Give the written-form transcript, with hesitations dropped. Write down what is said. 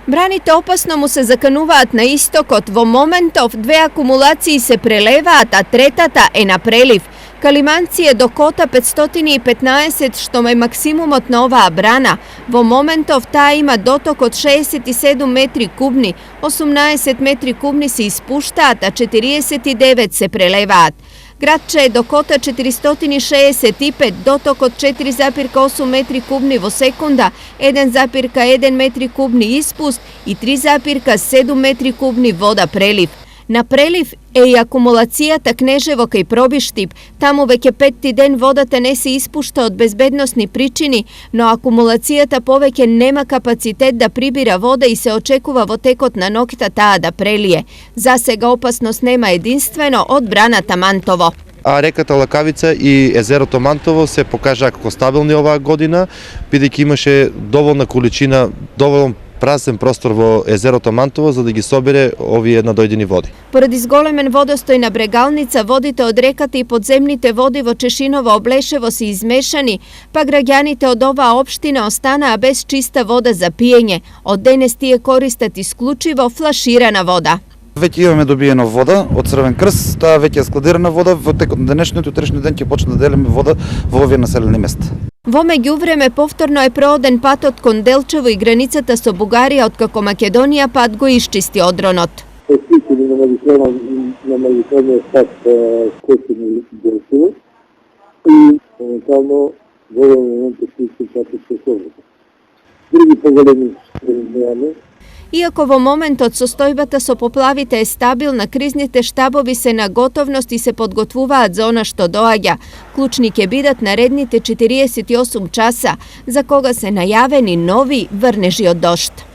Браните опасно му се закануваат на истокот. Во моментов две акумулации се прелеваат, а третата е на прелив. Калиманци е до кота 515, што е максимумот на оваа брана. Во моментов таа има доток од 67 метри кубни, 18 метри кубни се испуштаат, а 49 се прелеваат. Градче е до кота 465, доток од 4,8 метри кубни во секунда, 1,1 метри кубни испуст и 3,7 метри кубни вода прелив. На прелив е и акумулацијата Кнежево кај Пробиштип. Таму веќе петти ден водата не се испушта од безбедносни причини, но акумулацијата повеќе нема капацитет да прибира вода и се очекува во текот на ноќта таа да прелие. За сега опасност нема единствено од браната Мантово. А реката Лакавица и езерото Мантово се покажаа како стабилни оваа година, бидејќи имаше доволна количина, доволен празен простор во езерото Мантово за да ги собере овие надојдени води. Поради зголемен водостој на Брегалница, водите од реката и подземните води во Чешиново Облешево се измешани, па граѓаните од оваа општина останаа без чиста вода за пиење. Од денес тие користат исклучиво флаширана вода. Веќе имаме добиена вода од Црвен крст, таа веќе е складирана вода, во текот на денешниот и утрешниот ден ќе почне да делиме вода во овие населени места. Во меѓувреме повторно е прооден патот кон Делчево и границата со Бугарија, откако Македонија пат го исчисти одронот. На магистралниот пат Скопје Делчево и моментално во овој момент е чисти патот со Софија. Други поголеми немаме. Иако во моментот состојбата со поплавите е стабилна, кризните штабови се на готовност и се подготвуваат за она што доаѓа. Клучни ќе бидат наредните 48 часа, за кога се најавени нови врнежи од дожд.